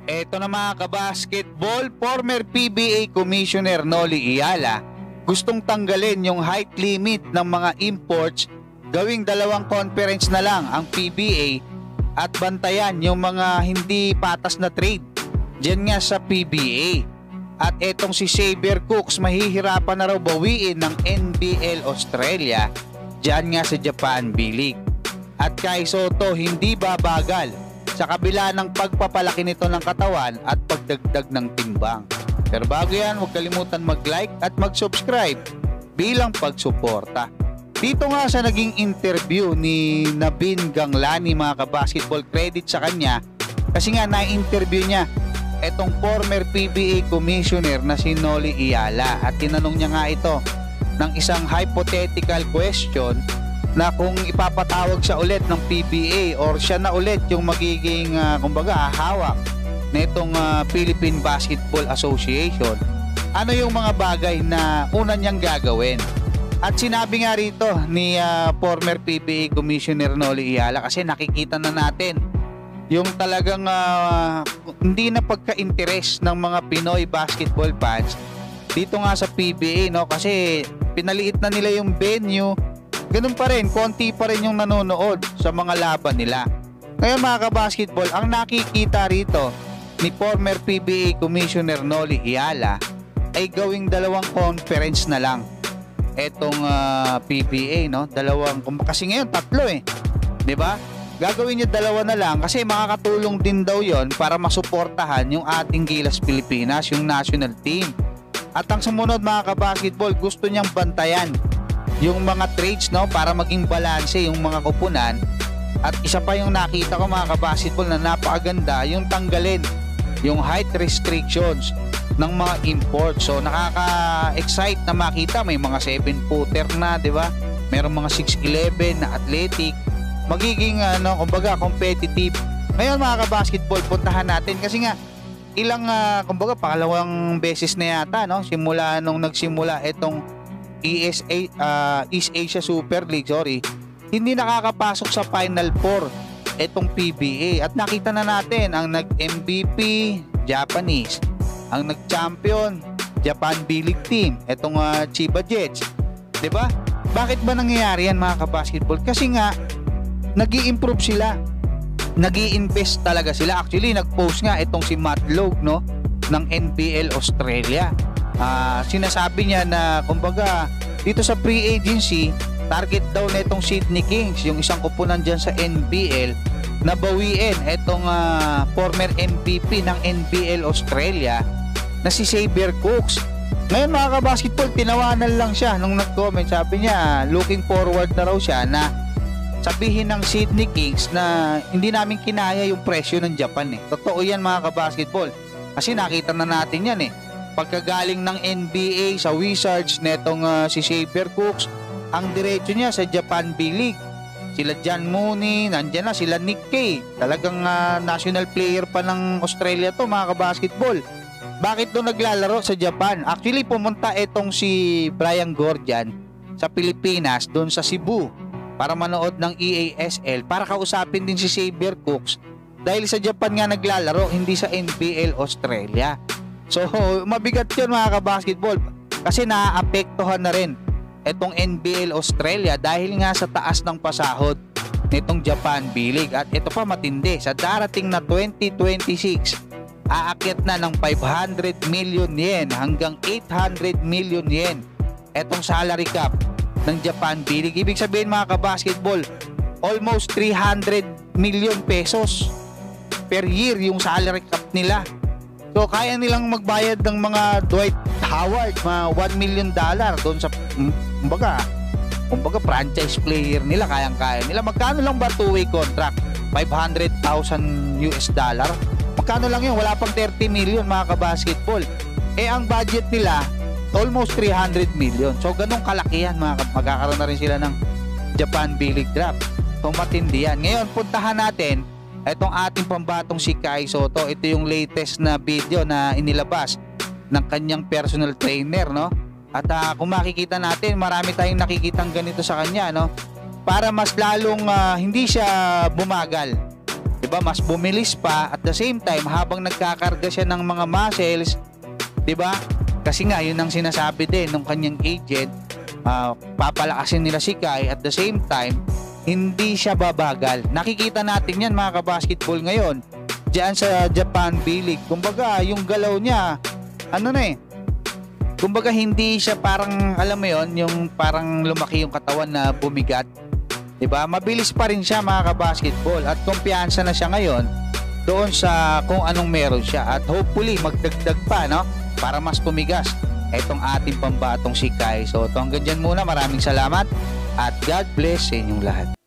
Eto na mga kabasketball, former PBA Commissioner Noli Iyala gustong tanggalin yung height limit ng mga imports, gawing dalawang conference na lang ang PBA at bantayan yung mga hindi patas na trade dyan nga sa PBA. At etong si Xavier Cooks mahihirapan na raw bawiin ng NBL Australia dyan nga sa Japan B-League. At Kai Sotto hindi babagal sa kabila ng pagpapalaki nito ng katawan at pagdagdag ng timbang. Pero bago yan, huwag kalimutan mag-like at mag-subscribe bilang pagsuporta. Dito nga sa naging interview ni Navin Ganglani mga kabasketball, credit sa kanya kasi nga na-interview niya etong former PBA Commissioner na si Noli Iyala at tinanong niya nga ito ng isang hypothetical question na kung ipapatawag siya ulit ng PBA or siya na ulit yung magiging kumbaga hawak nitong Philippine Basketball Association, ano yung mga bagay na una niyang gagawin. At sinabi nga rito ni former PBA Commissioner Noli Iyala, kasi nakikita na natin yung talagang hindi na pagka-interest ng mga Pinoy basketball fans dito nga sa PBA, no? Kasi pinaliit na nila yung venue. Ganun pa rin, konti pa rin yung nanonood sa mga laban nila. Ngayon mga kabasketball, ang nakikita rito ni former PBA Commissioner Noli Iyala ay gawing dalawang conference na lang etong PBA, no? Dalawang, kasi ngayon tatlo eh, di ba? Gagawin niya dalawa na lang kasi makakatulong din daw yon para masuportahan yung ating Gilas Pilipinas, yung national team. At ang sumunod mga kabasketball, gusto niyang bantayan yung mga trades, no, para maging balanse yung mga kupunan. At isa pa yung nakita ko mga kabasketball na napakaganda, yung tanggalin yung height restrictions ng mga imports. So nakaka-excite na makita, may mga 7-footer na, di ba? Merong mga 6'11 na athletic, magiging kumbaga competitive. Ngayon mga kabasketball, puntahan natin kasi nga ilang kumbaga pangalawang beses na yata, no, simula nung nagsimula itong East Asia Super League, hindi nakakapasok sa Final Four itong PBA. At nakita na natin ang nag-MVP Japanese, ang nag-champion Japan B-League team, itong Chiba Jets, 'di ba? Bakit ba nangyayari yan mga kabasketball? Kasi nga nag-i-improve sila, nag-i-invest talaga sila. Actually nag-post nga itong si Matt Logue, no, ng NBL Australia. Sinasabi niya na kumbaga dito sa free agency, target daw netong Sydney Kings, yung isang kupunan dyan sa NBL, na bawiin etong former MVP ng NBL Australia na si Xavier Cooks. Ngayon mga kabasketball, tinawanan lang siya nung nag-comment. Sabi niya looking forward na raw siya na sabihin ng Sydney Kings na hindi namin kinaya yung presyo ng Japan eh. Totoo yan mga kabasketball, kasi nakita na natin yan eh. Pagkagaling ng NBA sa Wizards netong si Xavier Cooks, ang diretso niya sa Japan B-League. Sila John Mooney, nandyan na sila Nick Kay. Talagang national player pa ng Australia to mga kabasketball. Bakit doon naglalaro sa Japan? Actually pumunta itong si Brian Gordian sa Pilipinas, doon sa Cebu, para manood ng EASL, para kausapin din si Xavier Cooks dahil sa Japan nga naglalaro, hindi sa NBL Australia. So mabigat yun mga kabasketball, kasi naaapektuhan na rin itong NBL Australia dahil nga sa taas ng pasahod nitong Japan B-League. At ito pa matindi, sa darating na 2026 aakyat na ng 500 million yen hanggang 800 million yen itong salary cap ng Japan B-League. Ibig sabihin mga kabasketball, almost 300 million pesos per year yung salary cap nila. So kaya nilang magbayad ng mga Dwight Howard, mga $1 million doon sa kumbaga franchise player nila, kayang-kaya nila. Magkano lang ba 2-way contract? $500,000 US. Magkano lang yun? Wala pang 30 million mga kabasketball. Eh ang budget nila almost 300 million. So ganun kalaki yan magkakaroon na rin sila ng Japan B-League draft. So matindi yan. Ngayon puntahan natin itong ating pambatong si Kai Sotto. Ito yung latest na video na inilabas ng kanyang personal trainer, no? At kung makikita natin, marami tayong nakikitang ganito sa kanya, no? Para mas lalong hindi siya bumagal. 'Di ba? Mas bumilis pa at the same time habang nagkakarga siya ng mga muscles, 'di ba? Kasi nga yun ang sinasabi din ng kanyang agent, papalakasin nila si Kai at the same time hindi siya babagal. Nakikita natin yan mga kabasketball ngayon diyan sa Japan B-League. Kumbaga yung galaw niya kumbaga hindi siya parang alam mo yon, yung parang lumaki yung katawan na bumigat, 'di ba? Mabilis pa rin siya mga kabasketball at kumpiyansa na siya ngayon doon sa kung anong meron siya at hopefully magdagdag pa, no, para mas tumigas etong ating pambatong si Kai. So hanggang dyan muna, maraming salamat at God bless sa inyong lahat.